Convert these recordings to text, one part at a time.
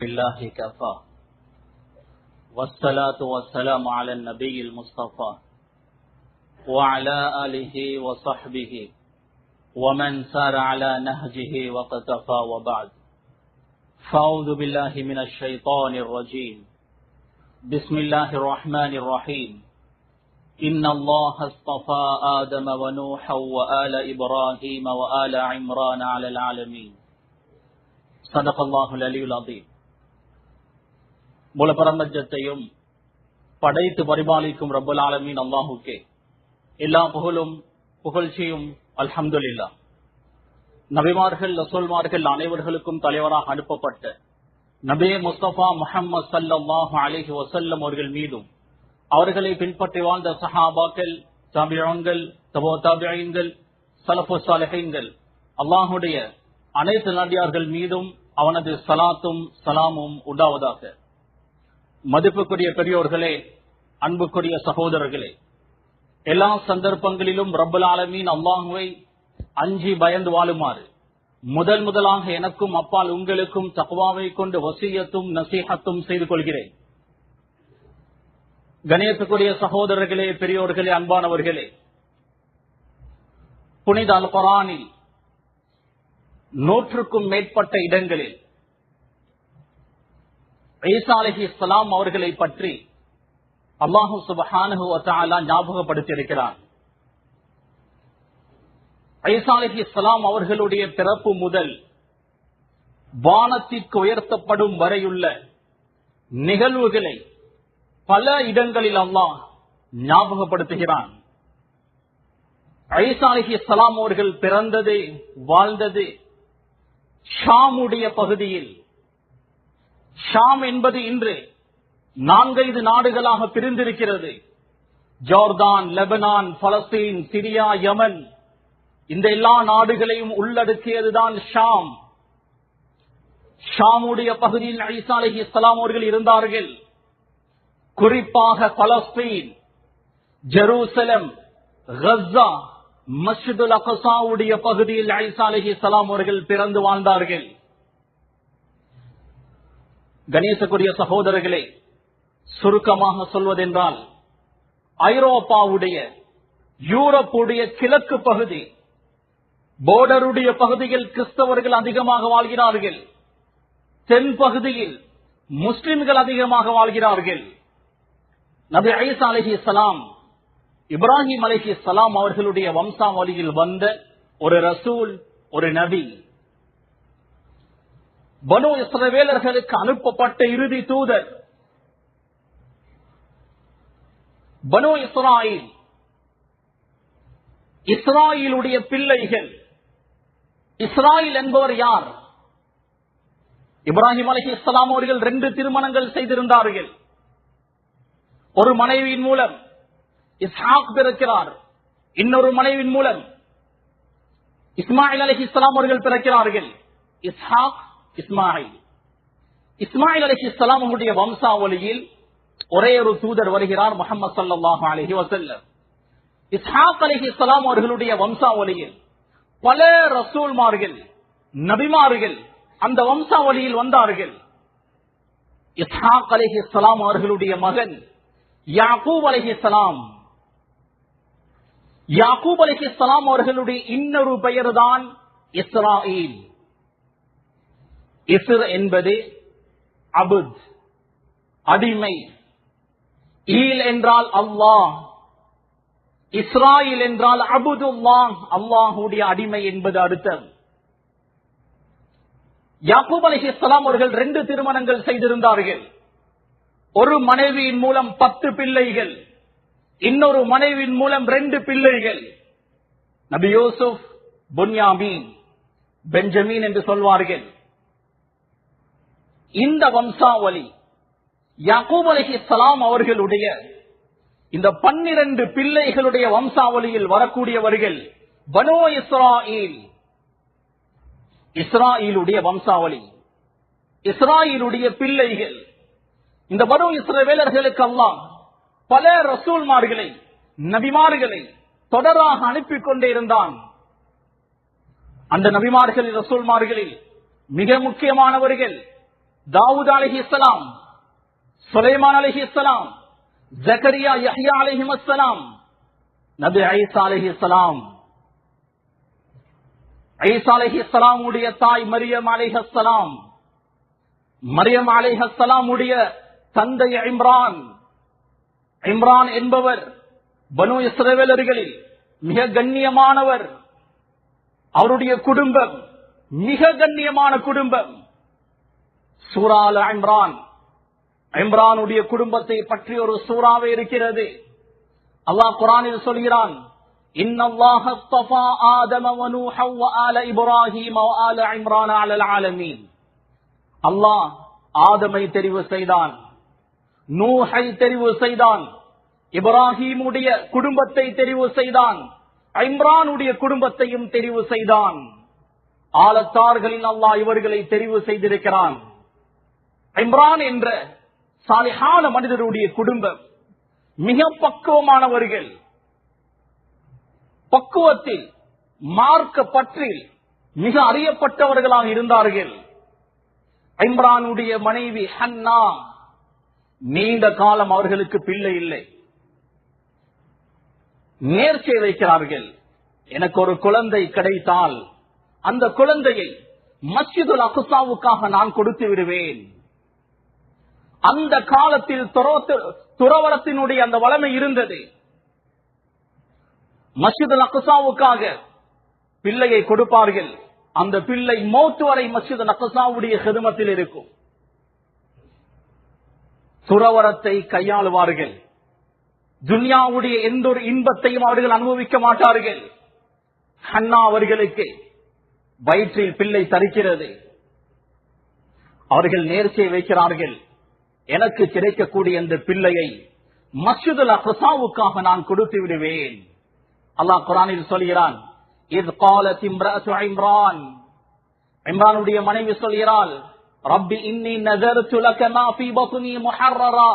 بالله كفى والصلاة والسلام على النبي المصطفى وعلى آله وصحبه ومن سار على نهجه وقتفى وبعد فأعوذ بالله من الشيطان الرجيم بسم الله الرحمن الرحيم إن الله اصطفى آدم ونوحا وآل إبراهيم وآل عمران على العالمين صدق الله العلي العظيم. மூல பிரபஞ்சத்தையும் படைத்து பரிபாலிக்கும் ரப்பல் ஆலமீன் அல்லாஹுக்கே எல்லா புகழும் புகழ்ச்சியும் அல்ஹம்துலில்லாஹ். நபிமார்கள் ரசூல்மார்கள் அனைவர்களுக்கும் தலைவராக அனுப்பப்பட்ட நபி முஸ்தபா முஹம்மது ஸல்லல்லாஹு அலைஹி வஸல்லம் அவர்கள் மீதும் அவர்களை பின்பற்றி வாழ்ந்த சஹாபாக்கள், தாபிஈன்கள், தபூ தாபிஈன்கள், ஸலஃபுஸ் ஸாலிஹீன்கள், அல்லாஹ்வுடைய அனைத்து நபியார்கள் மீதும் அவனது ஸலாத்தும் ஸலாமும் உண்டாவதாக. மதிப்புக்குரிய பெரியோர்களே, அன்புக்குரிய சகோதரர்களே, எல்லா சந்தர்ப்பங்களிலும் ரப்பல் ஆலமீன் அல்லாஹ்வை அஞ்சி பயந்து வாழுமாறு முதலாக எனக்கும் அப்பால் உங்களுக்கும் தக்வாவை கொண்டு வசியத்தும் நசீஹத்தும் செய்து கொள்கிறேன். கணேசக்குரிய சகோதரர்களே, பெரியோர்களே, அன்பானவர்களே, புனித அல் குர்ஆனில் 100க்கும் மேற்பட்ட இடங்களில் ஈசா அலைஹிஸ்ஸலாம் அவர்களை பற்றி அல்லாஹ் சுப்ஹானஹு வ தஆலா ஞாபகப்படுத்தியிருக்கிறார். ஈசா அலைஹிஸ்ஸலாம் அவர்களுடைய பிறப்பு முதல் வானத்திற்கு உயர்த்தப்படும் வரையுள்ள நிகழ்வுகளை பல இடங்களில் அல்லாஹ் ஞாபகப்படுத்துகிறான். ஈசா அலைஹிஸ்ஸலாம் அவர்கள் பிறந்தது, வாழ்ந்தது ஷாமுடைய பகுதியில். ஷாம் என்பது இன்று 4-5 நாடுகளாக பிரிந்திருக்கிறது. ஜோர்தான், லெபனான், பலஸ்தீன், சிரியா, யமன், இந்த எல்லா நாடுகளையும் உள்ளடக்கியதுதான் ஷாம். ஷாமுடைய பகுதியில் ஈசா அலைஹிஸ்ஸலாம் அவர்கள் இருந்தார்கள். குறிப்பாக பலஸ்தீன், ஜெருசலம், கஸா, மஸ்ஜிதுல் அக்ஸாவுடைய பகுதியில் ஈசா அலைஹிஸ்ஸலாம் அவர்கள் பிறந்து வாழ்ந்தார்கள். கணேசக்குரிய சகோதரர்களே, சுருக்கமாக சொல்வதென்றால் ஐரோப்பாவுடைய, யூரோப்புடைய கிழக்கு பகுதி, போர்டருடைய பகுதியில் கிறிஸ்தவர்கள் அதிகமாக வாழ்கிறார்கள். தென் பகுதியில் முஸ்லிம்கள் அதிகமாக வாழ்கிறார்கள். நபி ஈசா அலைஹிஸ்ஸலாம், இப்ராஹிம் அலைஹிஸ்ஸலாம் அவர்களுடைய வம்சாவளியில் வந்த ஒரு ரசூல், ஒரு நபி. பனு இஸ்ரவேலர்களுக்கு அனுப்பப்பட்ட இறுதி தூதர். பனு இஸ்ராயில், இஸ்ராயிலுடைய பிள்ளைகள். இஸ்ராயில் என்பவர் யார்? இப்ராஹிம் அலைஹிஸ்ஸலாம் அவர்கள் 2 திருமணங்கள் செய்திருந்தார்கள். ஒரு மனைவியின் மூலம் இஸ்ஹாக் பிறக்கிறார். இன்னொரு மனைவியின் மூலம் இஸ்மாயில் அலைஹிஸ்ஸலாம் அவர்கள் பிறக்கிறார்கள். இஸ்ஹாக், இஸ்மாயில். இஸ்மாயில் அலைஹிஸ்ஸலாம் அவருடைய வம்சாவளியில் ஒரே ஒரு தூதர் வருகிறார், முஹம்மது ஸல்லல்லாஹு அலைஹி வஸல்லம். இஸ்ஹாக் அலைஹிஸ்ஸலாம் அவர்களுடைய வம்சாவளியில் பல ரசூல்மார்கள், நபிமார்கள் அந்த வம்சாவளியில் வந்தார்கள். இஸ்ஹாக் அலைஹிஸ்ஸலாம் அவர்களுடைய மகன் யாக்கூப் அலைஹிஸ்ஸலாம். யாக்கூப் அலைஹிஸ்ஸலாம் அவர்களுடைய இன்னொரு பெயர் தான் இஸ்ராயில். இஸ்ர் என்பது அபுத், அடிமை. ஈல் என்றால் அல்லாஹ், இஸ்ராயில் என்றால் அபுதுல்லாஹ், அல்லாஹுடைய அடிமை என்பது அர்த்தம். யாக்கூப் அலைஹிஸ்ஸலாம் அவர்கள் 2 திருமணங்கள் செய்திருந்தார்கள். ஒரு மனைவியின் மூலம் 10 பிள்ளைகள், இன்னொரு மனைவியின் மூலம் 2 பிள்ளைகள். நபி யூசுப், புன்யாமீன், பெஞ்சமீன் என்று சொல்வார்கள். இந்த வம்சாவளி யாக்கூப் அலைஹிஸ்ஸலாம் அவர்களுடைய இந்த 12 பிள்ளைகளுடைய வம்சாவளியில் வரக்கூடியவர்கள் பனு இஸ்ராயில். இஸ்ராயிலுடைய வம்சாவளி, இஸ்ராயிலுடைய பிள்ளைகள். இந்த பனு இஸ்ரவேலர்களுக்கு அல்லாஹ் பல ரசூல்மார்களை, நபிமார்களை தொடராக அனுப்பிக் கொண்டே இருந்தான். அந்த நபிமார்களில் ரசூல்மார்களில் மிக முக்கியமானவர்கள் தாவூத் அலைஹிஸ்ஸலாம், சுலைமான் அலைஹிஸ்ஸலாம், ஜக்கரியா, யஹ்யா அலைஹிஸ்ஸலாம், நபி ஈசா அலைஹிஸ்ஸலாம். ஈசா அலைஹிஸ்ஸலாம் உடைய தாய் மரியம் அலைஹிஸ்ஸலாம், மரியம் அலைஹிஸ்ஸலாம் உடைய தந்தை இம்ரான். இம்ரான் என்பவர் பனு இஸ்ரவேலர்களில் மிக கண்ணியமானவர். அவருடைய குடும்பம் மிக கண்ணியமான குடும்பம். சூரா அல் இம்ரான், இம்ரானுடைய குடும்பத்தை பற்றி ஒரு சூறாவே இருக்கிறது. அல்லாஹ் குர்ஆனில் சொல்கிறான், இன்னல்லாஹ அஸ்தஃபா ஆதம வ நூஹ வ ஆல இப்ராஹீம வ ஆல இம்ரான் அலல் ஆலமீன். அல்லாஹ் ஆதமை தெரிவு செய்தான், நூஹை தெரிவு செய்தான், இப்ராஹீமுடைய குடும்பத்தை தெரிவு செய்தான், இம்ரானுடைய குடும்பத்தையும் தெரிவு செய்தான். ஆலத்தார்களில் அல்லாஹ் இவர்களை தெரிவு செய்திருக்கிறான். இம்ரான் என்ற சாலிஹான மனிதருடைய குடும்பம் மிக பக்குவமானவர்கள். பக்குவத்தில், மார்க்க பற்றில் மிக அறியப்பட்டவர்களாக இருந்தார்கள். இம்ரானுடைய மனைவி ஹன்னா, நீண்ட காலம் அவர்களுக்கு பிள்ளை இல்லை. நேர்ச்சை வைக்கிறார்கள், எனக்கு ஒரு குழந்தை கிடைத்தால் அந்த குழந்தையை மஸ்ஜிதுல் அக்ஸாவுக்காக நான் கொடுத்து விடுவேன். அந்த காலத்தில் துறவரத்தினுடைய அந்த வளமை இருந்தது. மஸ்ஜிதுல் அக்ஸாவுக்காக பிள்ளையை கொடுப்பார்கள். அந்த பிள்ளை மௌத் வரை மஸ்ஜிதுல் அக்ஸாவுடைய ஹிதமத்தில் இருக்கும். துறவரத்தை கையாளுவார்கள். துன்யாவுடைய எந்த ஒரு இன்பத்தையும் அவர்கள் அனுபவிக்க மாட்டார்கள். ஹன்னா அவர்களுக்கு வயிற்றில் பிள்ளை தரிக்கிறது. அவர்கள் நேர்ச்சை வைக்கிறார்கள், எனக்கு கிடைக்கக்கூடிய இந்த பிள்ளையை மஸ்ஜிதுல் அக்ஸாவுக்காக நான் கொடுத்து விடுவேன். அல்லாஹ் குர்ஆனில் சொல்கிறான், இத் காலத் இம்ரஅத்து இம்ரான், இம்ரானுடைய மனைவி சொல்கிறாள், ரப்பி இன்னி நஸர்து லக மா ஃபீ பத்னி முஹர்ரரா,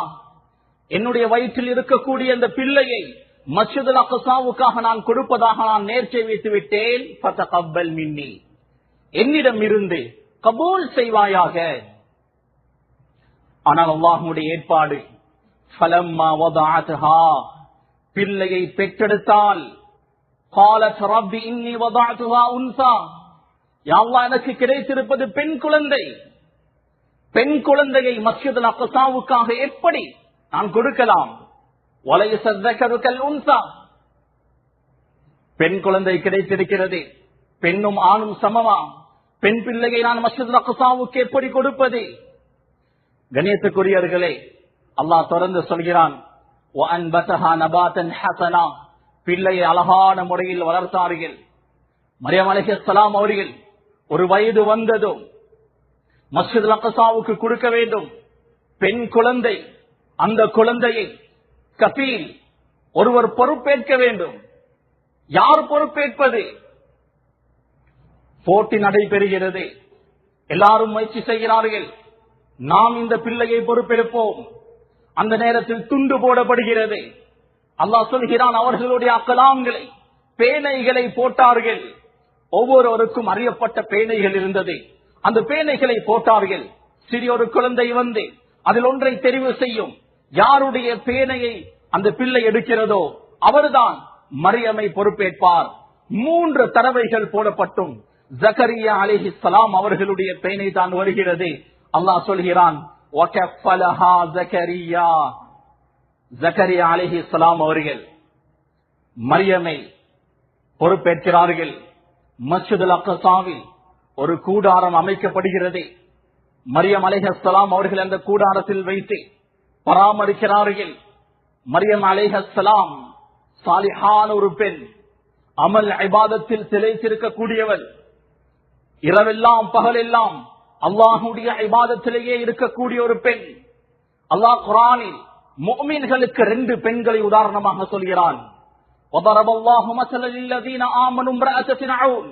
என்னுடைய வயிற்றில் இருக்கக்கூடிய இந்த பிள்ளையை மஸ்ஜிதுல் அக்ஸாவுக்காக நான் கொடுப்பதாக நான் நேர்ச்சை வைத்து விட்டேன். ஃபதகப்பல் மின்னி, என்னிடம் இருந்து கபூல் செய்வாயாக. ஆனால் அல்லாஹ்வுடைய ஏற்பாடு, ஃபலம்மா வதஅத்ஹா, பிள்ளையை பெற்றெடுத்தால், قالت ربي اني وضعتها انثى, யா அல்லாஹ் எனக்கு கிடைத்திருப்பது பெண் குழந்தை. பெண் குழந்தையை மஸ்ஜிதுல் அக்ஸாவுக்காக எப்படி நான் கொடுக்கலாம்? வலைஸ الذكر كالانثى, பெண் குழந்தை கிடைத்திருக்கிறது, பெண்ணும் ஆணும் சமமா, பெண் பிள்ளையை நான் மஸ்ஜிதுல் அக்ஸாவுக்கு எப்படி கொடுப்பது? கண்ணியத்துக்குரியவர்களே, அல்லாஹ் தொடர்ந்து சொல்கிறான், وَأَنْبَتَهَا نَبَاتًا حَسَنًا, பிள்ளையை அழகான முறையில் வளர்த்தார்கள். மரியம் அலைஹிஸ்ஸலாம் அவர்கள் ஒரு வயது வந்ததும் மஸ்ஜிதுல் அக்ஸாவுக்கு கொடுக்க வேண்டும். பெண் குழந்தை, அந்த குழந்தையை கபீல், ஒருவர் பொறுப்பேற்க வேண்டும். யார் பொறுப்பேற்பது? போட்டி நடைபெறுகிறது. எல்லாரும் முயற்சி செய்கிறார்கள், நாம் இந்த பிள்ளையை பொறுப்பெடுப்போம். அந்த நேரத்தில் துண்டு போடப்படுகிறது. அல்லாஹ் சொல்கிறான், அவர்களுடைய அக்கலாங்களை, பேனைகளை போட்டார்கள். ஒவ்வொருவருக்கும் அறியப்பட்ட பேனைகள் இருந்தது. அந்த பேனைகளை போட்டார்கள். சிறிய ஒரு குழந்தை வந்து அதில் ஒன்றை தெரிவு செய்யும். யாருடைய பேனையை அந்த பிள்ளை எடுக்கிறதோ அவர்தான் மரியமை பொறுப்பேற்பார். 3 தடவைகள் போடப்பட்டும் ஜக்கரியா அலைஹிஸ்ஸலாம் அவர்களுடைய பேனை தான் வருகிறது. அல்லாஹ் சொல்கிறான், வகஃபலஹா ஜக்கரியா, ஜக்கரியா அலைஹிஸ்ஸலாம் அவர்கள் மரியமை பொறுப்பேற்கிறார்கள். மஸ்ஜிதுல் அக்ஸாவில் ஒரு கூடாரம் அமைக்கப்படுகிறது. மரியம் அலைஹிஸ்ஸலாம் அவர்கள் அந்த கூடாரத்தில் வைத்து பராமரிக்கிறார்கள். மரியம் அலைஹிஸ்ஸலாம் சாலிஹான ஒரு பெண், அமல் இபாதத்தில் திளைத்திருக்கக்கூடியவர். இரவெல்லாம் பகலெல்லாம் அல்லாஹ்வுடைய இபாதத்திலேயே இருக்கக்கூடிய ஒரு பெண். அல்லாஹ் குர்ஆனில் முஃமின்களுக்கு 2 பெண்களை உதாரணமாக சொல்கிறான். வதரபல்லாஹு மஸலல் லல்லதீன ஆமனு இம்ரஅத ஃபிர்அவுன்,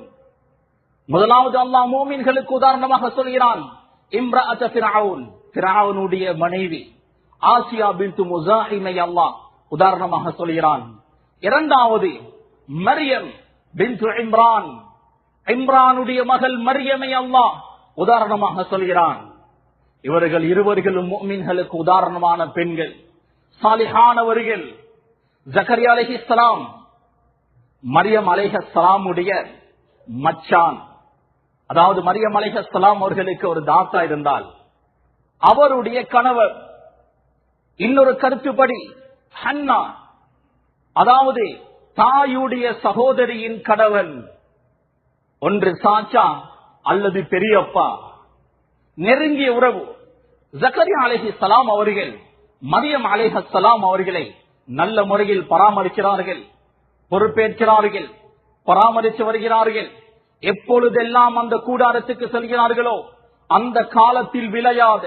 முதலாவது அல்லாஹ் முஃமின்களுக்கு உதாரணமாக சொல்கிறான் இம்ரஅத ஃபிர்அவுன், ஃபிர்அவுனுடைய மனைவி ஆசியா பின்த் முஸாஹிமை அல்லாஹ் உதாரணமாக சொல்கிறான். இரண்டாவது மரியம் பின்த் இம்ரான், இம்ரானுடைய மகள் மரியமை அல்லாஹ் உதாரணமாக சொல்கிறான். இவர்கள் இருவர்களும் முஃமின்களுக்கு உதாரணமான பெண்கள், சாலிஹானவர்கள். ஜக்கரியா அலைஹிஸ்ஸலாம் மரியம் அலைஹிஸ்ஸலாமுடைய மச்சான். அதாவது மரியம் அலைஹிஸ்ஸலாம் அவர்களுக்கு ஒரு தாத்தா இருந்தால் அவருடைய கணவர். இன்னொரு கருத்துப்படி ஹன்னா, அதாவது தாயுடைய சகோதரியின் கணவன். ஒன்று சாச்சா அல்லது பெரியப்பா, நெருங்கிய உறவு. ஜக்கரியா அலைஹிஸ்ஸலாம் அவர்கள் மரியம் அலைஹிஸ்ஸலாம் அவர்களை நல்ல முறையில் பராமரிக்கிறார்கள், பொறுப்பேற்கிறார்கள், பராமரித்து வருகிறார்கள். எப்பொழுதெல்லாம் அந்த கூடாரத்துக்கு செல்கிறார்களோ அந்த காலத்தில் விளையாத,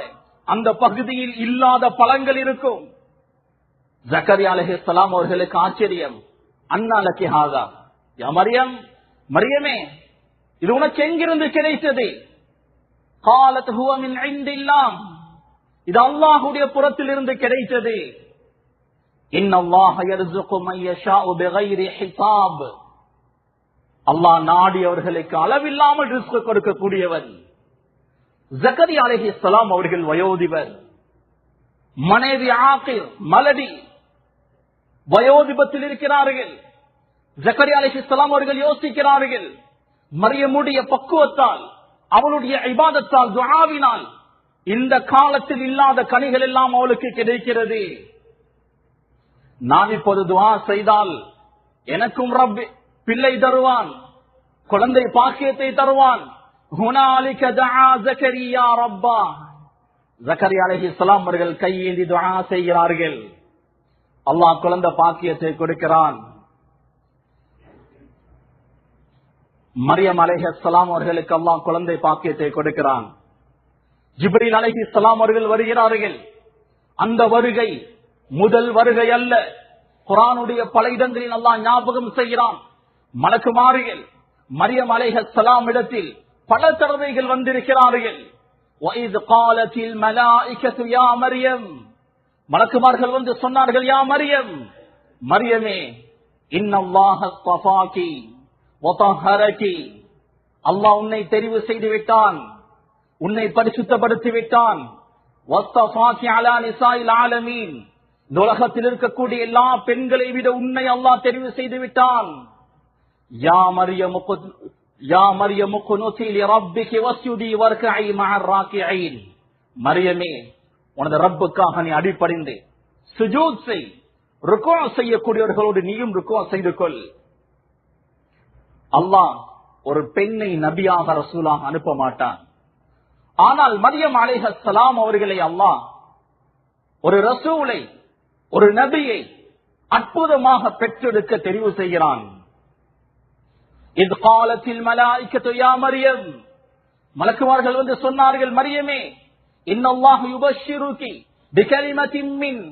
அந்த பகுதியில் இல்லாத பழங்கள் இருக்கும். ஜக்கரியா அலைஹிஸ்ஸலாம் அவர்களுக்கு ஆச்சரியம். அன்னா லக்கி ஹாதா, யா மரியம், மரியமே இது உனக்கு எங்கிருந்து கிடைத்தது? قالت هو من عند الله, இது அல்லாஹ்வுடைய புறத்தில் இருந்து கிடைத்தது. إن الله يرزق من يشاء بغير حساب, அல்லாஹ் நாடியவர்களுக்கு அளவில்லாமல் ரிஸ்க் கொடுக்கக்கூடியவன். ஜக்கரியா அலைஹிஸ்ஸலாம் அவர்கள் வயோதிபர், மனைவி ஆகிர் மலடி, வயோதிபத்தில் இருக்கிறார்கள். ஜக்கரியா அலைஹிஸ்ஸலாம் அவர்கள் யோசிக்கிறார்கள், மரியமுடைய பக்குவத்தால், அவளுடைய இபாதத்தால், துஆவினால் இந்த காலத்தில் இல்லாத கனிகள் எல்லாம் அவளுக்கு கிடைக்கிறது. நான் இப்போது துஆ செய்தால் எனக்கும் ரப் பிள்ளை தருவான், குழந்தை பாக்கியத்தை தருவான். ஹுனாலிக தஆ ஜக்கரியா ரப்பா, ஜக்கரியா அலைஹிஸ்ஸலாம் அவர்கள் கையேந்தி துஆ செய்கிறார்கள். அல்லாஹ் குழந்தை பாக்கியத்தை கொடுக்கிறான். மரியம் அலைஹிஸ்ஸலாம் அவர்களுக்கு அல்லாஹ் குழந்தை பாக்கியத்தை கொடுக்கிறான். ஜிப்ரீல் அலைஹிஸ்ஸலாம் அவர்கள் வருகிறார்கள். அந்த வருகை முதல் வருகை அல்ல. குர்ஆனுடைய பல இடங்களில் அல்லாஹ் ஞாபகம் செய்கிறான். மலக்குமார்கள் மரியம் அலைஹிஸ்ஸலாம் இடத்தில் பல தடவைகள் வந்திருக்கிறார்கள். وَإِذْ قَالَتِ الْمَلَائِكَةُ يَا مَرْيَمْ, மலக்குமார்கள் வந்து சொன்னார்கள், யா மரியம், மரியமே, இன்னல்லாஹ ஸஃபாகி வதஹரகி, அல்லாஹ் உன்னை தெரிவு செய்து விட்டான், உன்னை பரிசுத்தப்படுத்தி விட்டான். வஸ்தஃபாகி அலா நிசாஇல் ஆலமீன், இந்த உலகத்தில் இருக்கக்கூடிய எல்லா பெண்களை விட உன்னை அல்லாஹ் தெரிவு செய்து விட்டான். யா மரியம் குனுதி லிரப்பிகி வஸ்ஜுதி வர்கஇ மஅர் ராகிஈன், மரியமே, உனது ரப்புக்காக நீ அடிபணிந்து சுஜூத் செய், ருக்கூ செய்யக்கூடியவர்களோடு நீயும் ருக்கூ செய்து கொள். அல்லாஹ் ஒரு பெண்ணை நபியாக ரசூலாக அனுப்ப மாட்டான். ஆனால் மரியம் அலைஹிஸ்ஸலாம் அவர்களை அல்லாஹ் ஒரு ரசூலை, ஒரு நபியை அற்புதமாக பெற்றெடுக்க தெரிவு செய்கிறான். إذ قالت الملائكة يا مريم, மலக்குமார்கள் வந்து சொன்னார்கள், மரியமே, இன்னல்லாஹு யுபஷ்ஷிருகி பிகலிமத்தின் மின்,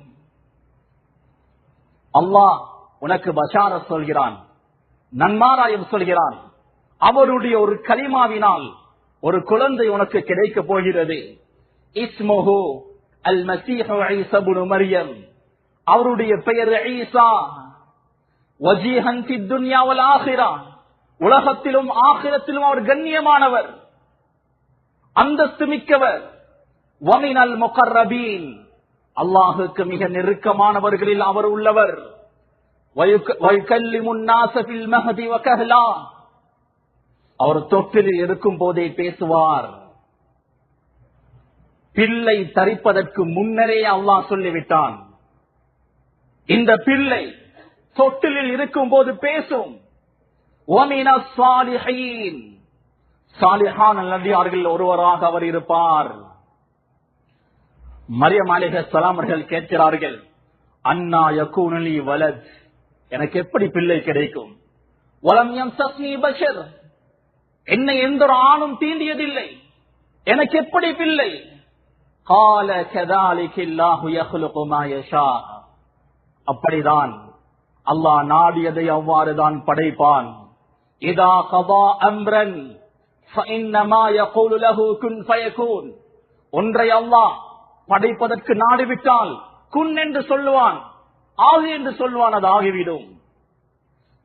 அல்லாஹ் உனக்கு பஷாரத் சொல்கிறான், நன்மாராயம் சொல்கிறான். அவருடைய ஒரு கலிமாவினால் ஒரு குழந்தை உனக்கு கிடைக்க போகிறது. இஸ்முஹு அல் மஸீஹு ஈஸா இப்னு மரியம், அவருடைய பெயர் ஈசா. வஜீஹன் ஃபித் துன்யா வல் ஆখিরা, உலகத்திலும் ஆখিরাத்திலும் அவர் கண்ணியமானவர், அந்தஸ்து மிக்கவர். வமினல் முகர்ரபீன், அல்லாஹுக்கு மிக நெருக்கமானவர்களில் அவர் உள்ளவர். வயுகல்லிமுன் நாஸ ஃபில் மஹதி வகஹலா, அவர் தொட்டிலில் இருக்கும் போதே பேசுவார். பிள்ளை தரிப்பதற்கு முன்னரே அல்லாஹ் சொல்லிவிட்டான், இந்த பிள்ளை தொட்டிலில் இருக்கும் போது பேசும். வமினஸ் ஸாலிஹீன், சாலிஹான நபியார்கள் ஒருவராக அவர் இருப்பார். மரியம் அலைஹிஸ்ஸலாம் அவர்கள் கேட்கிறார்கள், அன்னா யகூனு லி வலத், எனக்கு எப்படி பிள்ளை கிடைக்கும்? வலம் யம்சஸ்னி பஷர், என்னை எந்த ஒரு ஆணும் தீண்டியதில்லை, எனக்கு எப்படி பிள்ளை? கால கதாலிகில்லாஹு யஹ்லுகு மா யஷா, அப்படிதான் அல்லாஹ் நாடியதை அவ்வாறுதான் படைப்பான். இதா கதா அம்ரன் ஃபஇன்னமா யகூலு லஹு குன் ஃபயகூன், ஒன்றை அல்லாஹ் படைப்பதற்கு நாடிவிட்டால் குன் என்று சொல்லுவான், ஆகு என்று சொல்வான், அது ஆகிவிடும்.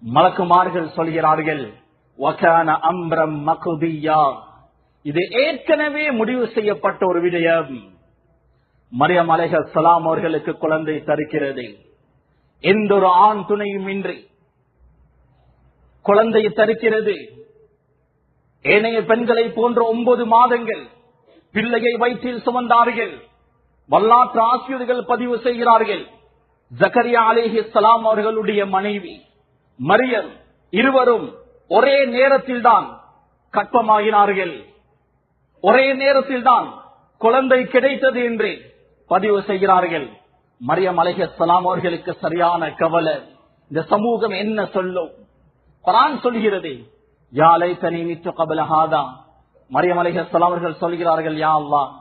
மலக்குமார்கள் சொல்கிறார்கள், வகான அம்ரம் மக்தியா, இது ஏற்கனவே முடிவு செய்யப்பட்ட ஒரு விடயம். மரியம் அலைஹிஸ்ஸலாம் அவர்களுக்கு குழந்தை தரிக்கிறது. எந்த ஒரு ஆண் துணையும் இன்றி குழந்தை தரிக்கிறது. ஏனைய பெண்களை போன்ற 9 மாதங்கள் பிள்ளையை வயிற்றில் சுமந்தார்கள். வரலாற்று ஆசிரியர்கள் பதிவு செய்கிறார்கள், ஜக்கரியா அலைஹிஸ்ஸலாம் அவர்களுடைய மனைவி மரியம் இருவரும் ஒரே நேரத்தில் தான் கற்பமாகினார்கள். ஒரே நேரத்தில் தான் குழந்தை கிடைத்தது என்று பதிவு செய்கிறார்கள். மரியம் அலைஹிஸ்ஸலாம் அவர்களுக்கு சரியான கவலை. இந்த சமூகம் என்ன சொல்லும்? குர்ஆன் சொல்கிறது, யா லைதனி மித்து கப்ல ஹாதா. மரியம் அலைஹிஸ்ஸலாம் அவர்கள் சொல்கிறார்கள், யா அல்லாஹ்,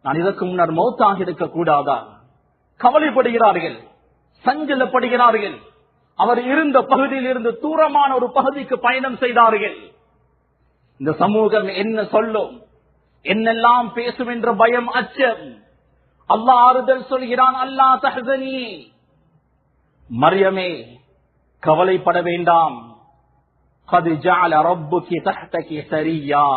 நான் இதற்கு முன்னர் மௌத்தாக இருக்க கூடாதா? கவலைப்படுகிறார்கள், சஞ்சலப்படுகிறார்கள். அவர் இருந்த பகுதியில் இருந்து தூரமான ஒரு பகுதிக்கு பயணம் செய்தார்கள். இந்த சமூகம் என்ன சொல்லும், என்னெல்லாம் பேசும் என்ற பயம், அச்சம். அல்லாஹ் ஆறுதல் சொல்கிறான், அல்லா தஹ்சனி, மரியமே கவலைப்பட வேண்டாம். கத் ஜஅல ரப்புகி தஹ்தகி சரியா.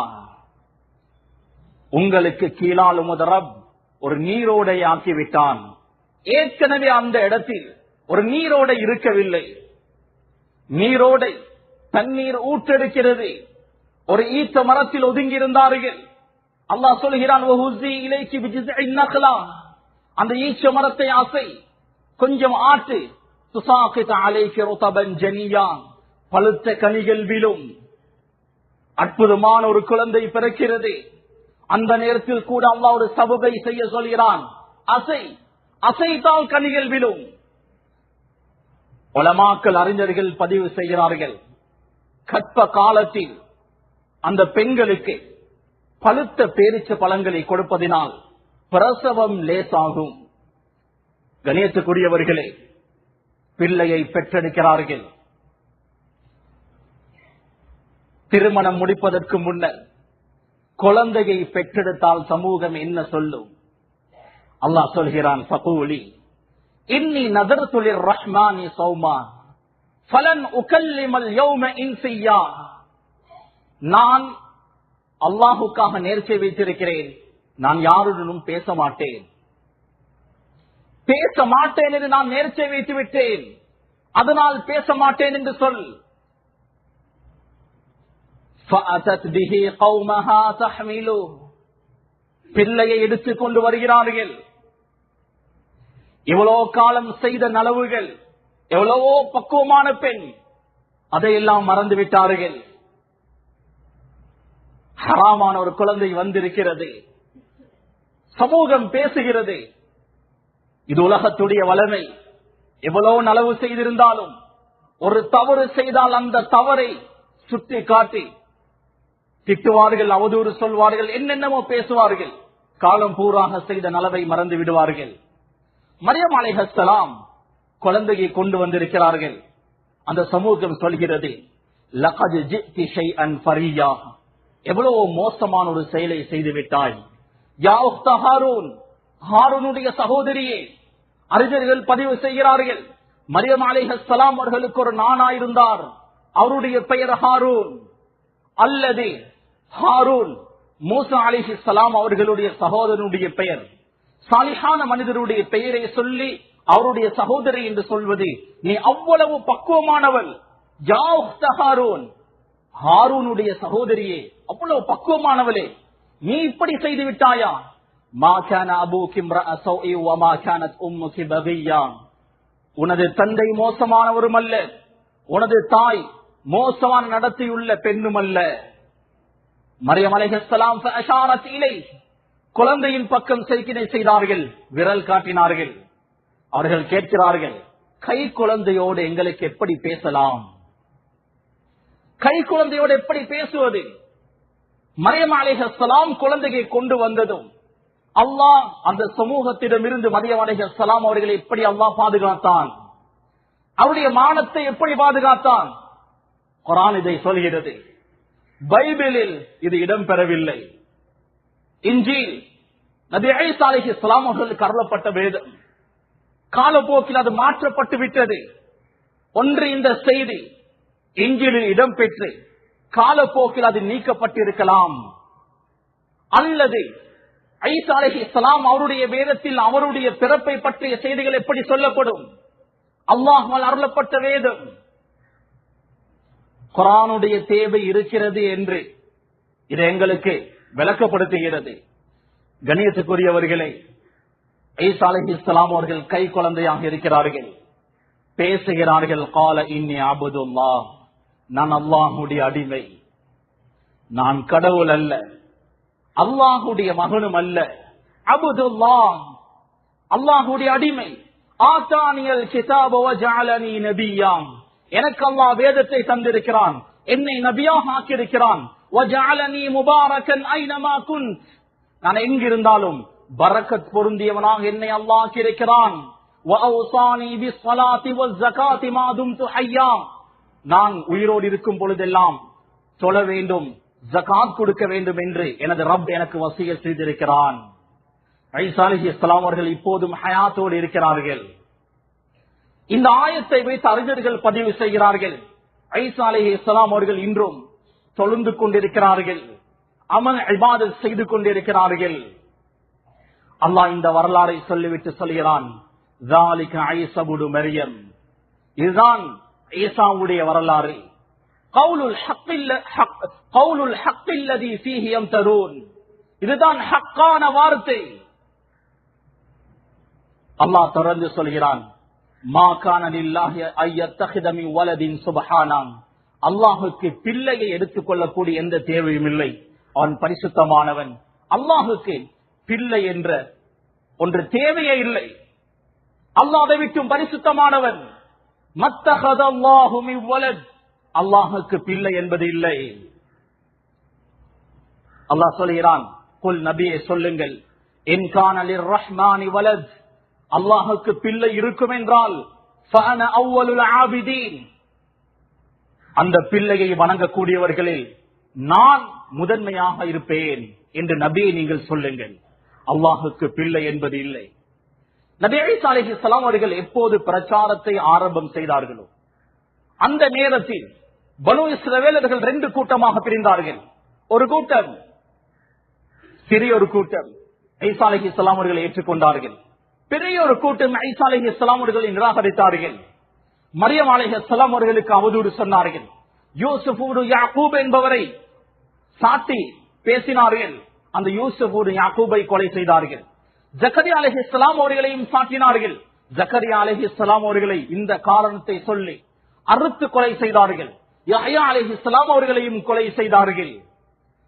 உங்களுக்கு கீழால் உமது ரப் ஒரு நீரோடை ஆக்கிவிட்டான். ஏற்கனவே அந்த இடத்தில் ஒரு நீரோடை இருக்கவில்லை. நீரோடை தண்ணீர் ஊற்றெடுக்கிறது. ஒரு ஈச்ச மரத்தில் ஒதுங்கி இருந்தார்கள். அல்லாஹ் சொல்கிறான், வஹுஸி இலைக்கி பிஜிஸ்இன் நக்லா. அந்த ஈச்ச மரத்தை அசை, கொஞ்சம் ஆட்டு, துசாகித் அலைக்கி ருதபன் ஜனியா. பழுத்த கனிகள் விழும். அற்புதமான ஒரு குழந்தை பிறக்கிறது. அந்த நேரத்தில் கூட அல்லாஹ் ஒரு சபபை செய்ய சொல்கிறான், அசை, அசைத்தால் கனிகள் விழும். உலமாக்கள் அறிஞர்கள் பதிவு செய்கிறார்கள், கற்ப காலத்தில் அந்த பெண்களுக்கு பழுத்த பேரிச்ச பழங்களை கொடுப்பதினால் பிரசவம் லேசாகும். கணியத்துக்குரியவர்களே, பிள்ளையை பெற்றெடுக்கிறார்கள். திருமணம் முடிப்பதற்கு முன்னர் குழந்தையை பெற்றெடுத்தால் சமூகம் என்ன சொல்லும்? அல்லாஹ் சொல்கிறான், ஃபகூலி இன்னி நதர்து லிர்ரஹ்மானி ஸௌமா ஃபலன் உகல்லிமல் யௌம இன்சியா. நான் அல்லாஹுக்காக நேர்ச்சை வைத்திருக்கிறேன், நான் யாருடனும் பேச மாட்டேன். பேச மாட்டேன் என்று நான் நேர்ச்சை வைத்து விட்டேன், அதனால் பேச மாட்டேன் என்று சொல். فأتت به قومها تحمله. பிள்ளையை எடுத்துக் கொண்டு வருகிறார்கள். எவ்வளவு காலம் செய்த நலவுகள், எவ்வளவோ பக்குவமான பெண், அதையெல்லாம் மறந்து விட்டார்கள். ஹராமான ஒரு குழந்தை வந்திருக்கிறது. சமூகம் பேசுகிறது. இது உலகத்துடைய வளமை. எவ்வளவு நலவு செய்திருந்தாலும் ஒரு தவறு செய்தால் அந்த தவறை சுட்டி காட்டி திட்டுவார்கள், அவதூறு சொல்வார்கள், என்னென்னமோ பேசுவார்கள். காலம் பூராக செய்த நலவை மறந்து விடுவார்கள். மரியம் அலைஹிஸ்ஸலாம் குழந்தையை கொண்டு வந்திருக்கிறார்கள். அந்த சமூகம் சொல்கிறது, லகத் ஜித்தி ஷைஅன் ஃபரியா. எவ்வளவு மோசமான ஒரு செயலை செய்து விட்டாய். யா உக்த ஹாரூன், ஹாரூனுடைய சகோதரியே. அறிஞர்கள் பதிவு செய்கிறார்கள், மரியம் அலைஹிஸ்ஸலாம் அவர்களுக்கு ஒரு நானா இருந்தார். அவருடைய பெயர் ஹாரூன். அல்லது ஹாரூன் மூசா அலைஹிஸ்ஸலாம் அவர்களுடைய சகோதரனுடைய பெயர். சாலிஹான மனிதருடைய பெயரை சொல்லி அவருடைய சகோதரி என்று சொல்வது, நீ அவ்வளவு பக்குவமானவள். யா உக்த ஹாரூன், ஹாரூனுடைய சகோதரியே, அவ்வளவு பக்குவமானவளே, நீ இப்படி செய்து விட்டாயா? மா கான அபூகி இம்ரஅ ஸௌஇ வ மா கானத் உம்முகி பகியா. உனது தந்தை மோசமானவரும் அல்ல, உனது தாய் மோசமான நடத்தையுள்ள பெண்ணும் அல்ல. மரியம் அலைஹிஸ்ஸலாம் ஃபஅஷாரத் இலை, குழந்தையின் பக்கம் சைக்கினை செய்தார்கள், விரல் காட்டினார்கள். அவர்கள் கேட்கிறார்கள், கை குழந்தையோடு எங்களுக்கு எப்படி பேசலாம்? கை குழந்தையோடு எப்படி பேசுவது? மரியம் அலைஹிஸ்ஸலாம் குழந்தையை கொண்டு வந்ததும் அல்லாஹ் அந்த சமூகத்திடமிருந்து மரியம் அலைஹிஸ்ஸலாம் அவர்களை எப்படி அல்லாஹ் பாதுகாத்தான்? அவருடைய மானத்தை எப்படி பாதுகாத்தான்? குர்ஆன் இதை சொல்கிறது. பைபிளில் இது இடம்பெறவில்லை. இன்ஜீல் நபி ஈசா அலைஹிஸ்ஸலாம் அவர்களுக்கு அருளப்பட்ட வேதம். காலப்போக்கில் அது மாற்றப்பட்டு விட்டது. ஒன்று இந்த செய்தி இன்ஜீலில் இடம்பெற்று காலப்போக்கில் அது நீக்கப்பட்டிருக்கலாம். அல்லது ஈசா அலைஹிஸ்ஸலாம் அவருடைய வேதத்தில் அவருடைய பிறப்பை பற்றிய செய்திகள் எப்படி சொல்லப்படும்? அல்லாஹ்வால் அருளப்பட்ட வேதம் குர்ஆனுடைய தேவை இருக்கிறது என்று இது எங்களுக்கு விளக்கப்படுத்துகிறது. கண்ணியத்துக்குரியவர்களே, ஈசா அலைஹிஸ்ஸலாம் அவர்கள் கை குழந்தையாக இருக்கிறார்கள், பேசுகிறார்கள். கால இன்னி அபுதுல்லாஹ், நான் அல்லாஹ்வுடைய அடிமை, நான் கடவுள் அல்ல, அல்லாஹ்வுடைய மகனும் அல்ல. அபுதுல்லாஹ், அல்லாஹ்வுடைய அடிமை. ஆதானியல் கிதாப வ ஜஅலனி நபிய்யா, எனக்கு அல்லாஹ் வேதத்தை தந்திருக்கிறான், என்னை நபியாக ஆக்கியிருக்கிறான். வ ஜஅலனி முபாரக்கன் ஐனமா குன்த், நான் எங்கிருந்தாலும் பரக்கத் பொருந்தியவனாக என்னை அல்லாஹ் ஆக்கியிருக்கிறான். வ அவ்ஸானி பிஸ்ஸலாத்தி வஸ்ஸகாத்தி மா தும்து ஹய்யா, நான் உயிரோடு இருக்கும் பொழுதெல்லாம் தொழ வேண்டும், ஜகாத் கொடுக்க வேண்டும் என்று எனது ரப் எனக்கு வசியத் செய்திருக்கிறான். ஈசா அலைஹிஸ்ஸலாம் அவர்கள் இப்போதும் ஹயாத்தோடு இருக்கிறார்கள். இந்த ஆயத்தை வைத்து அறிஞர்கள் பதிவு செய்கிறார்கள், ஈசா அலைஹிஸ்ஸலாம் அவர்கள் இன்றும் தொழுந்து கொண்டிருக்கிறார்கள், அமல் இபாதத் செய்து கொண்டிருக்கிறார்கள். அல்லாஹ் இந்த வரலாறை சொல்லிவிட்டு சொல்கிறான், ذَلِكَ عِيسَى ابْنُ மரியம், இதுதான் ஈசாவுடைய வரலாறு. கௌலுல் ஹக் அல்லதி ஃபீஹி யம்தரூன், இதுதான் ஹக்கான வார்த்தை. அல்லாஹ் தொடர்ந்து சொல்கிறான், மா கான லில்லாஹி அய்யத்தஹித மின் வலதின் சுப்ஹானா, அல்லாஹ்வுக்கு பிள்ளையை எடுத்துக் கொள்ளக்கூடிய எந்த தேவையும் இல்லை, அவன் பரிசுத்தமானவன். அல்லாஹ்வுக்கு பிள்ளை என்ற ஒன்று தேவையே இல்லை, அல்லாஹ் அதை விட்டும் பரிசுத்தமானவன். மத்தஹதல்லாஹு மின் வலத், அல்லாஹ்வுக்கு பிள்ளை என்பது இல்லை. அல்லாஹ் சொல்கிறான், குல் நபியே சொல்லுங்கள், இன் கான லிர்ரஹ்மானி வலத், அல்லாஹ்வுக்கு பிள்ளை இருக்கும் என்றால் ஃபஅன அவ்வலுல் ஆபிதீன், அந்த பிள்ளையை வணங்கக்கூடியவர்களில் நான் முதன்மையாக இருப்பேன் என்று நபியை நீங்கள் சொல்லுங்கள். அல்லாஹ்வுக்கு பிள்ளை என்பது இல்லை. நபி ஈசா அலைஹிஸ்ஸலாம் அவர்கள் எப்போது பிரச்சாரத்தை ஆரம்பம் செய்தார்களோ அந்த நேரத்தில் பனு இஸ்ரவேலர்கள் 2 கூட்டமாக பிரிந்தார்கள். ஒரு கூட்டம், சிறிய ஒரு கூட்டம் ஈசா அலைஹிஸ்ஸலாம் அவர்களை ஏற்றுக்கொண்டார்கள். பெரிய ஒரு கூட்டம் ஈசா அலைஹிஸ்ஸலாம் அவர்களை நிராகரித்தார்கள். மரியம் அலைஹிஸ்ஸலாம் அவர்களுக்கு அவதூறு சொன்னார்கள். யூசுப் யாக்கூப் என்பவரை சாட்டி பேசினார்கள். அந்த யூசுப் யாக்கூபை கொலை செய்தார்கள். ஜக்கரியா அலைஹிஸ்ஸலாம் அவர்களையும் சாட்டினார்கள். ஜக்கரியா அலைஹிஸ்ஸலாம் அவர்களை இந்த காரணத்தை சொல்லி அறுத்து கொலை செய்தார்கள். யஹ்யா அலைஹிஸ்ஸலாம் அவர்களையும் கொலை செய்தார்கள்.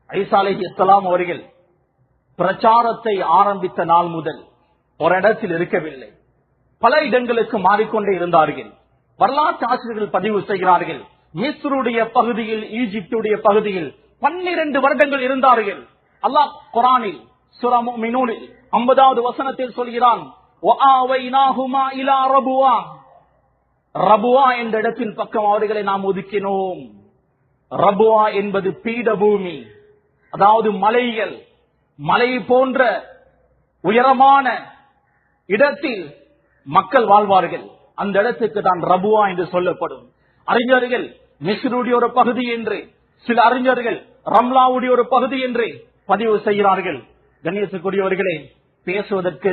ஈசா அலைஹிஸ்ஸலாம் அவர்கள் பிரச்சாரத்தை ஆரம்பித்த நாள் முதல் ஒரு இடத்தில் இருக்கவில்லை, பல இடங்களுக்கு மாறிக்கொண்டே இருந்தார்கள். வரலாற்று ஆசிரியர்கள் பதிவு செய்கிறார்கள், மிஸ்ருடைய பகுதியில், ஈஜிப்டுடைய பகுதியில் 12 வருடங்கள் இருந்தார்கள். அல்லாஹ் குர்ஆனில் சூரா முஃமினூனில் 50வது வசனத்தில் சொல்கிறான், வஆவைனாஹுமா இலா ரபுவா, ரபுவா என்ற இடத்தின் பக்கம் அவர்களை நாம் ஒதுக்கினோம். ரபுவா என்பது பீடபூமி, அதாவது மலைகள், மலை போன்ற உயரமான இடத்தில் மக்கள் வாழ்வார்கள். அந்த இடத்துக்கு தான் ரபுவா என்று சொல்லப்படும். அறிஞர்கள் மிஸ்ருடைய ஒரு பகுதி என்று, சில அறிஞர்கள் ரம்லாவுடைய ஒரு பகுதி என்று பதிவு செய்கிறார்கள். கண்ணியத்துக்குரியவர்களே, பேசுவதற்கு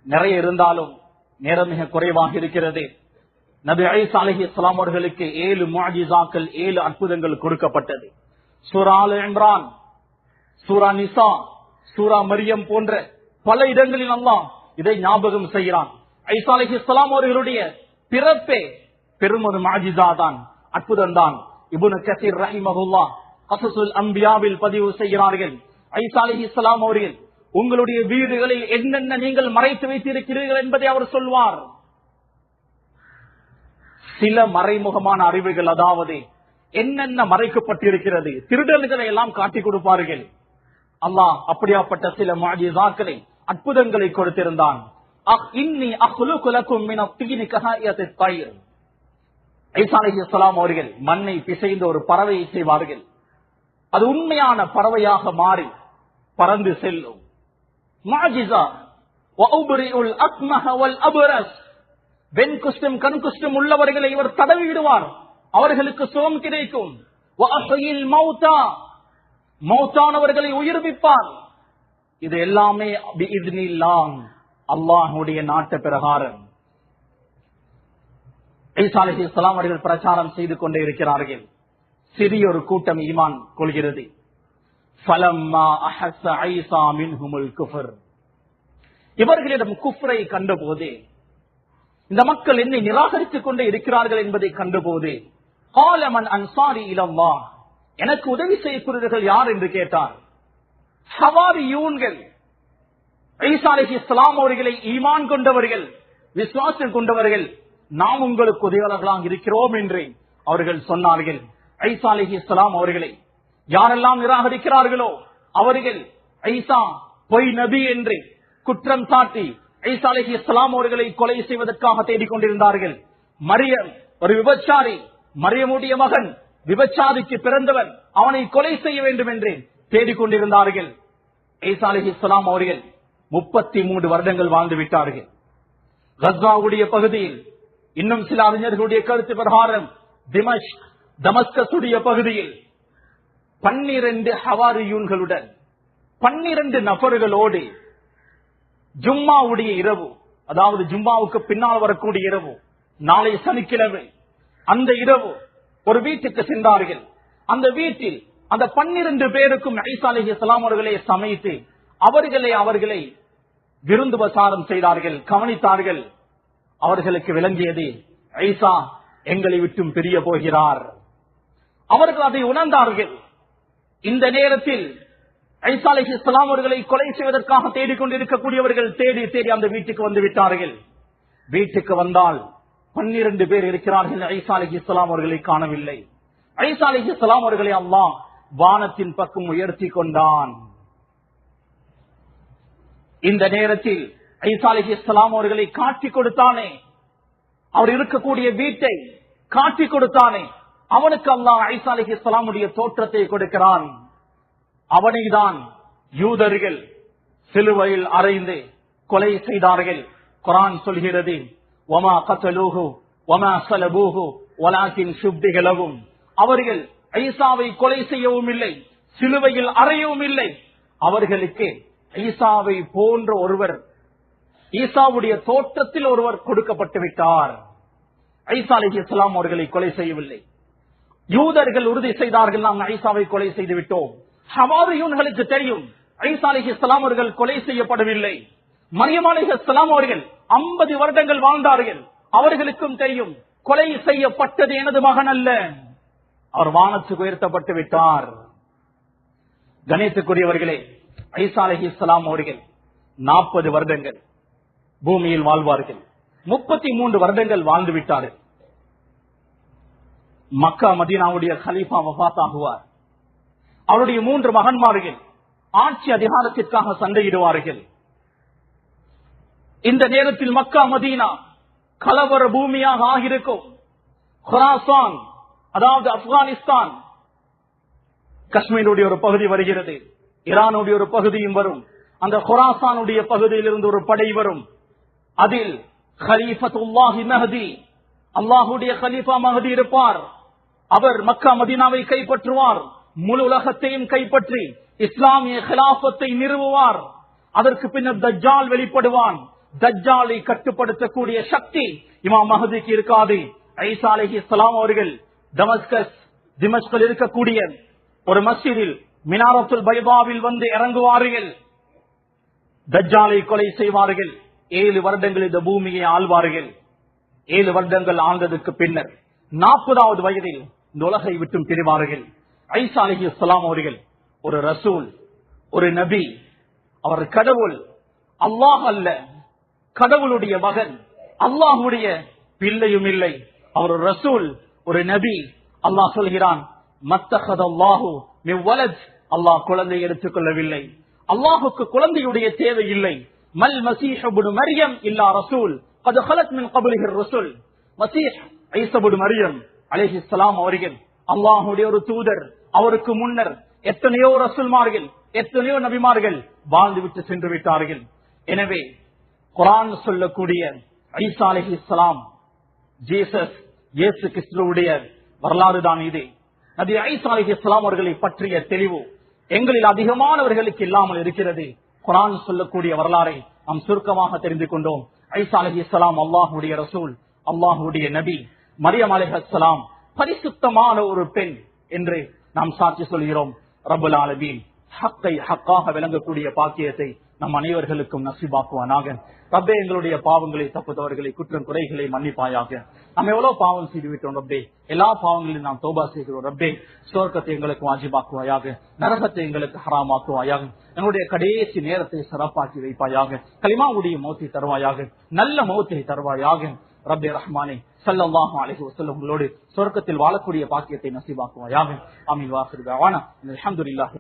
நிறைய இருந்தாலும் நேரம் மிக குறைவாக இருக்கிறது. நபி ஈசா அலைஹிஸ்ஸலாம் அவர்களுக்கு 7 முஅஜிசாக்கள், 7 அற்புதங்கள் கொடுக்கப்பட்டது. சூரா ஆல் இம்ரான், சூரா நிசா, சூரா மரியம் போன்ற பல இடங்களில் அல்லாஹ் இதை ஞாபகம் செய்கிறான். ஈசா அலைஹிஸ்ஸலாம் அவர்களுடைய பிறப்பே பெரும் ஒரு முஅஜிசா தான், அற்புதம் தான். இப்னு கஸீர் ரஹிமஹுல்லாஹ் கஸஸுல் அன்பியாவில் பதிவு செய்கிறார்கள், ஈசா அலைஹிஸ்ஸலாம் அவர்கள் உங்களுடைய வீடுகளில் என்னென்ன நீங்கள் மறைத்து வைத்திருக்கிறீர்கள் என்பதை அவர் சொல்வார். சில மறைமுகமான அறிவுகள், அதாவது என்னென்ன மறைக்கப்பட்டிருக்கிறது, திருடல்களை எல்லாம் காட்டிக் கொடுப்பார்கள். அல்லாஹ் அப்படியாப்பட்ட சில முஅஜிசாக்களை, அற்புதங்களை கொடுத்திருந்தான். இன்னி அக்லுகு லகும் மின தீனி கஹாயத்தித் தய்ர், ஈசா அலைஹிஸ்ஸலாம் அவர்கள் மண்ணை பிசைந்த ஒரு பறவையை செய்வார்கள். அது உண்மையான பறவையாக மாறி பறந்து செல்லும். முஅஜிசா. வஉப்ரிஉல் அக்மஹ வல் அப்ரஸ், வெண் குஷ்டம் கண் குஷ்டம் உள்ளவர்களை இவர் தடவி விடுவார், அவர்களுக்கு சுகம் கிடைக்கும். வஅஹ்யில் மௌதா, மௌத்தானவர்களை உயிர்ப்பிப்பார். இது எல்லாமே பிஇذனில்லாஹ், அல்லாஹ்வுடைய நாட்ட பிரகாரம். ஈசா அலைஹிஸ்ஸலாம் அவர்கள் பிரச்சாரம் செய்து கொண்டே இருக்கிறார்கள். சிறிய ஒரு கூட்டம் ஈமான் கொள்கிறது. ஃபலம்மா அஹஸ்ஸ ஈசா மின்ஹுமுல் குஃப்ர், இவர்களிடம் குஃப்ரை கண்டபோது, இந்த மக்கள் என்னை நிராகரித்துக் கொண்டே இருக்கிறார்கள் என்பதை கண்டபோது, கால மன் அன்சாரி இலல்லாஹ், எனக்கு உதவி செய்யக்கூடியவர்கள் யார் என்று கேட்டார். ஹவாரியூன்கள், ஈசா அலைஹிஸ்ஸலாம் அவர்களை ஈமான் கொண்டவர்கள், விசுவாசம் கொண்டவர்கள், நாம் உங்களுக்கு உதவியாளர்களாக இருக்கிறோம் என்று அவர்கள் சொன்னார்கள். ஈசா அலைஹிஸ்ஸலாம் அவர்களை யாரெல்லாம் நிராகரிக்கிறார்களோ அவர்கள் ஈசா பொய் நபி என்று குற்றம் சாட்டி ஈசா அலைஹிஸ்ஸலாம் அவர்களை கொலை செய்வதற்காக தேடிக்கொண்டிருந்தார்கள். மரியம் ஒரு விபச்சாரி, மரியமுடைய மகன் விபச்சாரிக்கு பிறந்தவன், அவனை கொலை செய்ய வேண்டும் என்று தேடிக்கொண்டிருந்தார்கள். ஈசா அலைஹிஸ்ஸலாம் அவர்கள் 33 வருடங்கள் வாழ்ந்து விட்டார்கள். கஸ்ஸாவுடைய பகுதியில், இன்னும் சில அறிஞர்களுடைய கருத்து பிரகாரம் தமஸ்கஸுடைய பகுதியில் 12 ஹவாரியூன்களுடன் 12 நபர்களோடு ஜும்மாவுடைய இரவு, அதாவது ஜும்மாவுக்கு பின்னால் வரக்கூடிய இரவு, நாளை சனிக்கிழமை, அந்த இரவு ஒரு வீட்டுக்கு சென்றார்கள். அந்த வீட்டில் அந்த 12 பேருக்கும் ஈசா அலைஹிஸ்ஸலாம் அவர்களை சமைத்து அவர்களை விருந்து உபசாரம் செய்தார்கள், கவனித்தார்கள். அவர்களுக்கு விளங்கியது, ஈசா எங்களை விட்டும் பிரிய போகிறார். அவர்கள் அதை உணர்ந்தார்கள். இந்த நேரத்தில் ஈசா அலைஹிஸ்ஸலாம் அவர்களை கொலை செய்வதற்காக தேடிக்கொண்டிருக்கக்கூடியவர்கள் தேடி அந்த வீட்டுக்கு வந்து விட்டார்கள். வீட்டுக்கு வந்தால் 12 பேர் இருக்கிறார்கள். ஈசா அலைஹிஸ்ஸலாம் அவர்களை காணவில்லை. ஈசா அலைஹிஸ்ஸலாம் அவர்களை அல்லாஹ் வானத்தின் பக்கம் உயர்த்தி கொண்டான். இந்த நேரத்தில் ஈசா அலைஹிஸ்ஸலாம் அவர்களை காட்டி கொடுத்தானே, அவர் இருக்கக்கூடிய வீட்டை காட்டி கொடுத்தானே, அவனுக்கு அல்லாஹ் ஈசா அலைஹிஸ்ஸலாமுடைய தோற்றத்தை கொடுக்கிறான். அவனைதான் யூதர்கள் சிலுவையில் அறைந்து கொலை செய்தார்கள். குர்ஆன் சொல்கிறது, வமா கதலூஹு வமா ஸலபூஹு வலாக்கின் ஷுப்பிஹ லஹும், அவர்கள் ஈசாவை கொலை செய்யவும் இல்லை, சிலுவையில் அறையவும் இல்லை. அவர்களுக்கு ஈசாவை போன்ற ஒருவர், ஈசாவுடைய தோற்றத்தில் ஒருவர் கொடுக்கப்பட்டு விட்டார். ஈசா அலைஹிஸ்ஸலாம் அவர்களை கொலை செய்யவில்லை. யூதர்கள் உறுதி செய்தார்கள், நாம் ஈசாவை கொலை செய்து விட்டோம். ஹவாரியூன்களுக்கு தெரியும், ஈசா அலைஹிஸ்ஸலாம் அவர்கள் கொலை செய்யப்படவில்லை. மரியம் அலைஹிஸ்ஸலாம் அவர்கள் 50 வருடங்கள் வாழ்ந்தார்கள். அவர்களுக்கும் தெரியும், கொலை செய்யப்பட்டது எனது மகன் அல்ல, அவர் வானத்துக்கு உயர்த்தப்பட்டு விட்டார். கணேசக்குரியவர்களே, ஈசா அலைஹிஸ்ஸலாம் அவர்கள் 40 வருடங்கள் பூமியில் வாழ்வார்கள். 33 வருடங்கள் வாழ்ந்து விட்டார்கள். மக்கா மதீனாவுடைய கலீஃபா வஃபாத் ஆகுவார். அவருடைய 3 மகன்மார்கள் ஆட்சி அதிகாரத்திற்காக சண்டையிடுவார்கள். இந்த நேரத்தில் மக்கா மதீனா கலவர பூமியாக ஆகியிருக்கும். குராசான், அதாவது ஆப்கானிஸ்தான், காஷ்மீருடைய ஒரு பகுதி வருகிறது, ஈரானுடைய ஒரு பகுதியும் வரும். அந்த குராசானுடைய பகுதியில் இருந்து ஒரு படை வரும். அதில் கலீஃபத்துல்லாஹி மஹ்தி, அல்லாஹ்வுடைய கலீஃபா மஹ்தி இருப்பார். அவர் மக்கா மதீனாவை கைப்பற்றுவார், முழு உலகத்தையும் கைப்பற்றி இஸ்லாமிய கிலாபத்தை நிறுவுவார். அதற்கு பின்னர் தஜ்ஜால் வெளிப்படுவான். தஜ்ஜாலை கட்டுப்படுத்தக்கூடிய சக்தி இமாம் மஹ்திக்கு இருக்காது. ஈசா அலைஹிஸ்ஸலாம் அவர்கள் திமஸ்கில் இருக்கக்கூடிய ஒரு மஸ்ஜிதில் மினாரத்துல் பைதாவில் வந்து இறங்குவார்கள். தஜ்ஜாலை கொலை செய்வார்கள். 7 வருடங்கள் இந்த பூமியை ஆள்வார்கள். 7 வருடங்கள் ஆண்டதுக்கு பின்னர் 40வது வயதில் இந்த உலகை விட்டும் பிரிவார்கள். ஈசா அலைஹிஸ்ஸலாம் அவர்கள் ஒரு ரசூல், ஒரு நபி. அவர் கடவுள், அல்லாஹ் அல்ல, கடவுளுடைய மகன், அல்லாஹ்வுடைய பிள்ளையும் இல்லை. அவர் ஒரு ரசூல், ஒரு நபி. அல்லாஹ் சொல்கிறான், மத்தஹதல்லாஹு மின் வலத், அல்லாஹ் குழந்தை எடுத்துக் கொள்ளவில்லை. அல்லாஹுக்கு குழந்தையுடைய தேவை இல்லை. மல் மஸீஹ் இப்னு மர்யம் இல்லா ரசூல் قد خلت من قبله الرسل. மஸீஹ் ஈசா இப்னு மர்யம் அலைஹிஸ்ஸலாம் அவர்கள் அல்லாஹ்வுடைய ஒரு தூதர். அவருக்கு முன்னர் எத்தனையோ ரசூல்மார்கள், எத்தனையோ நபிமார்கள் வாழ்ந்துவிட்டு சென்று விட்டார்கள். எனவே குர்ஆன் சொல்லக்கூடிய ஈசா அலைஹிஸ்ஸலாம், ஜீசஸ், இயேசு கிறிஸ்துவுடைய வரலாறு தான் இது. நபி ஈசா அலைஹிஸ்ஸலாம் அவர்களை பற்றிய தெளிவு எங்களில் அதிகமானவர்களுக்கு இல்லாமல் இருக்கிறது. குர்ஆன் சொல்லக்கூடிய வரலாறை நாம் சுருக்கமாக தெரிந்து கொண்டோம். ஈசா அலைஹிஸ்ஸலாம் அல்லாஹ்வுடைய ரசூல், அல்லாஹ்வுடைய நபி. மரியம் அலைஹிஸ்ஸலாம் பரிசுத்தமான ஒரு பெண் என்று நாம் சாட்சி சொல்கிறோம். ரப்பல் ஆலமீன் ஹக்கை ஹக்காக விளங்கக்கூடிய பாக்கியத்தை நம் அனைவர்களுக்கும் நசீபாக்குவானாக. ரப்பே, எங்களுடைய பாவங்களை, தப்புதவர்களை, குற்றம் குறைகளை மன்னிப்பாயாக. நாம் எவ்வளவு பாவம் செய்து விட்டோம் ரப்பே. எல்லா பாவங்களையும் நாம் தௌபா செய்கிறோம் ரப்பே. சுவர்க்கத்தை எங்களுக்கு வாஜிபாக்குவாயாக, நரகத்தை எங்களுக்கு ஹராமாக்குவாயாக. எங்களுடைய கடைசி நேரத்தை சிறப்பாக்கி வைப்பாயாக. கலிமாவுடைய மௌத்தை தருவாயாக, நல்ல மௌத்தை தருவாயாக. ரப்பே ரஹ்மானே, ஸல்லல்லாஹு அலைஹி வஸல்லம் உங்களோடு சொர்க்கத்தில் வாழக்கூடிய பாக்கியத்தை நசீபாக்குவாயாக. ஆமீன். வாஹிரு தஅவானா அல்ஹம்துலில்லாஹ்.